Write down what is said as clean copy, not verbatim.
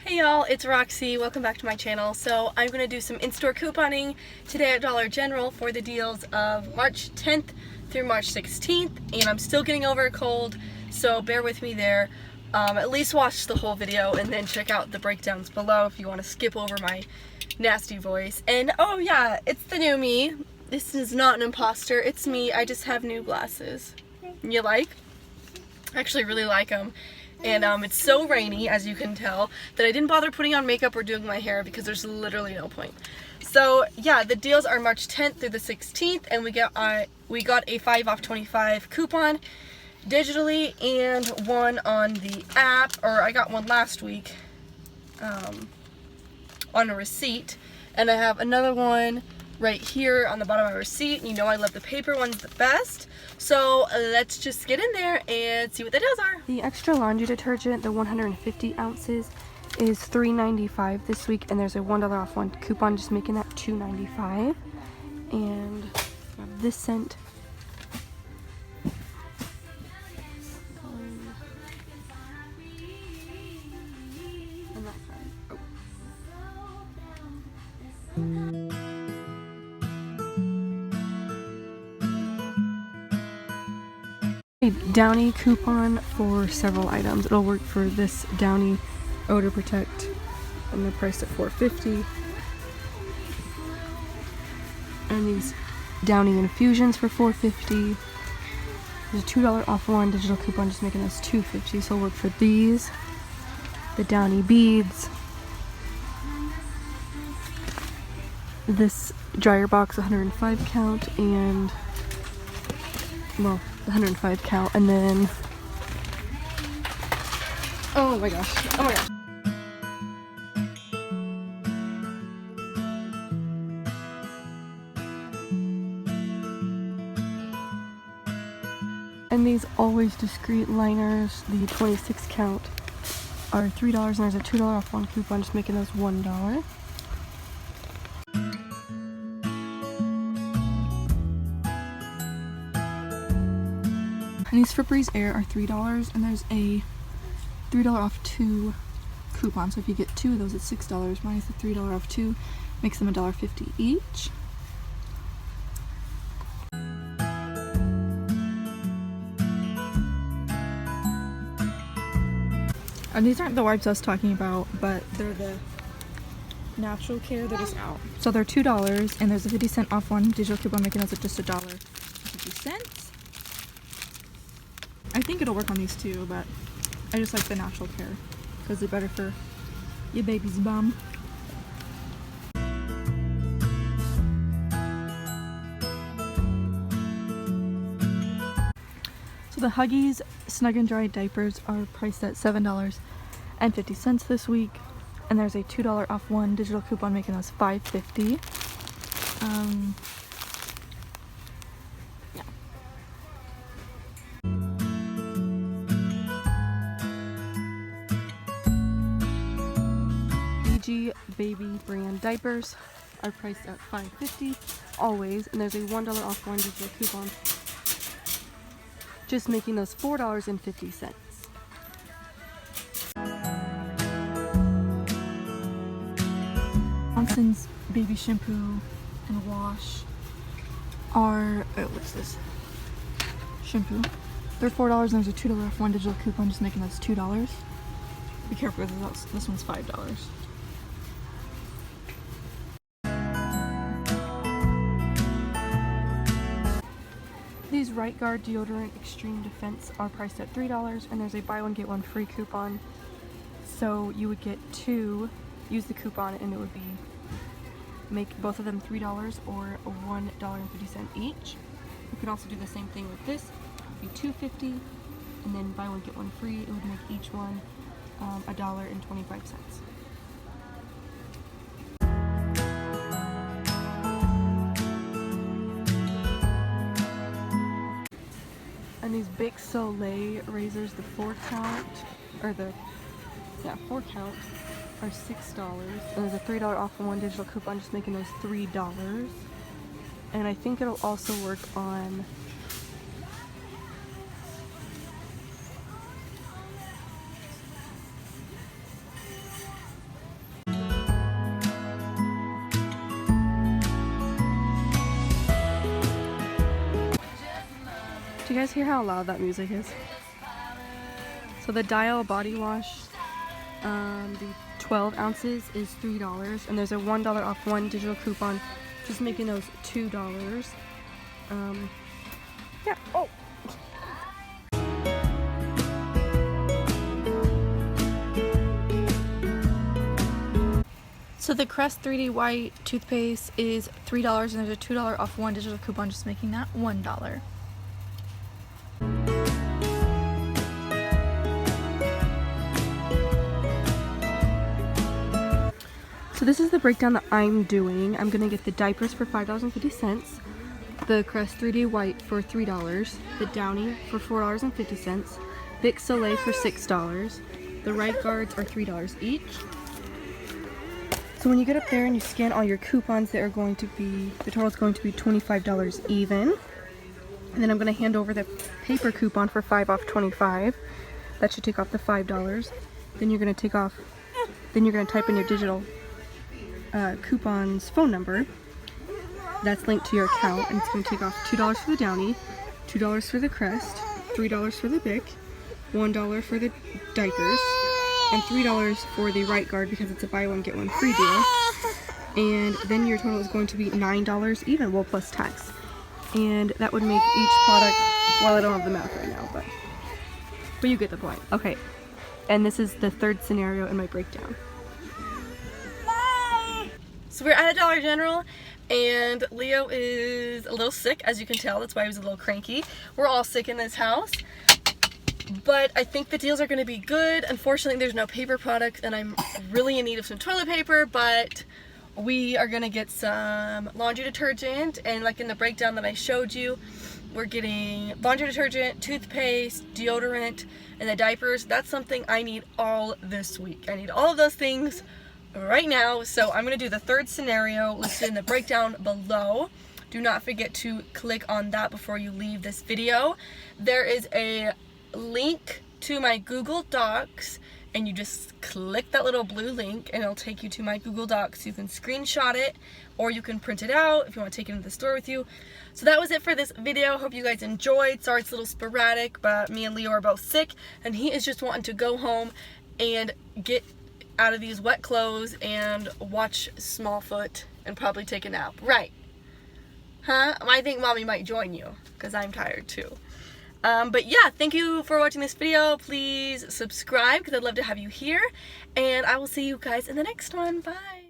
Hey y'all, it's Roxy. Welcome back to my channel. So I'm going to do some in-store couponing today at Dollar General for the deals of March 10th through March 16th. And I'm still getting over a cold, so bear with me there. At least watch the whole video and then check out the breakdowns below if you want to skip over my nasty voice. And oh yeah, it's the new me. This is not an imposter. It's me. I just have new glasses. You like? I actually really like them. And it's so rainy, as you can tell, that I didn't bother putting on makeup or doing my hair because there's literally no point. So yeah, the deals are March 10th through the 16th, and we got a 5 off 25 coupon digitally and one on the app, or I got one last week on a receipt, and I have another one right here on the bottom of my receipt. You know I love the paper ones the best. So let's just get in there and see what the deals are. The extra laundry detergent, the 150 ounces, is $3.95 this week, and there's a $1 off one coupon, just making that $2.95. And this scent. And that side. Oh. A Downy coupon for several items. It'll work for this Downy Odor Protect, and they're priced at $4.50. And these Downy infusions for $4.50. There's a $2 off one digital coupon, just making this $2.50. So it'll work for these. The Downy beads. This dryer box, 105 count, and well, the 105 count, and then oh my gosh, and these Always Discreet liners, the 26 count, are $3, and there's a $2 off one coupon, just making those $1. And these Febreze Air are $3, and there's a $3 off 2 coupon. So if you get 2 of those, it's $6 minus the $3 off 2, makes them $1.50 each. And these aren't the wipes I was talking about, but they're the Natural Care. They're just out. So they're $2, and there's a 50-cent off one digital coupon, making those at just $1.50. I think it'll work on these too, but I just like the Natural Care because they're better for your baby's bum. So the Huggies Snug and Dry diapers are priced at $7.50 this week, and there's a $2 off one digital coupon, making us $5.50. Baby brand diapers are priced at $5.50 always, and there's a $1 off one digital coupon, just making those $4.50. Johnson's baby shampoo and wash are what's this? Shampoo. They're $4, and there's a $2 off one digital coupon, just making those $2. Be careful because this one's $5. These Right Guard Deodorant Extreme Defense are priced at $3, and there's a buy one get one free coupon. So you would get 2, use the coupon, and it would be make both of them $3 or $1.50 each. You could also do the same thing with this. It would be $2.50, and then buy one get one free. It would make each one $1.25. And these Bic Soleil razors, the 4 count, or the 4 count, are $6. And there's a $3 off one digital coupon, just making those $3. And I think it'll also work on you guys hear how loud that music is? So the Dial body wash, the 12 ounces is $3, and there's a $1 off one digital coupon, just making those $2. Yeah. Oh. So the Crest 3D White toothpaste is $3, and there's a $2 off one digital coupon, just making that $1. So this is the breakdown that I'm doing. I'm gonna get the diapers for $5.50, the Crest 3D White for $3, the Downy for $4.50, Bic Soleil for $6. The Right Guards are $3 each. So when you get up there and you scan all your coupons, they are going to be, the total is going to be $25 even. And then I'm going to hand over the paper coupon for 5 off 25. That should take off the $5. Then you're going to take off, then you're going to type in your digital coupon's phone number. That's linked to your account, and it's going to take off $2 for the Downy, $2 for the Crest, $3 for the Bic, $1 for the diapers, and $3 for the Right Guard because it's a buy one get one free deal. And then your total is going to be $9 even, well, plus tax. And that would make each product, well, I don't have the math right now, but you get the point. Okay, and this is the third scenario in my breakdown. So we're at a Dollar General, and Leo is a little sick, as you can tell. That's why he was a little cranky. We're all sick in this house. But I think the deals are going to be good. Unfortunately, there's no paper products, and I'm really in need of some toilet paper, but we are going to get some laundry detergent, and like in the breakdown that I showed you, we're getting laundry detergent, toothpaste, deodorant, and the diapers. That's something I need all this week. I need all of those things right now, so I'm going to do the third scenario listed in the breakdown below. Do not forget to click on that before you leave this video. There is a link to my Google Docs, and you just click that little blue link and it'll take you to my Google Docs. You can screenshot it or you can print it out if you want to take it into the store with you. So that was it for this video. Hope you guys enjoyed. Sorry it's a little sporadic, but me and Leo are both sick and he is just wanting to go home and get out of these wet clothes and watch Smallfoot and probably take a nap. Right. Huh? I think Mommy might join you because I'm tired too. But yeah, thank you for watching this video. Please subscribe because I'd love to have you here. And I will see you guys in the next one. Bye.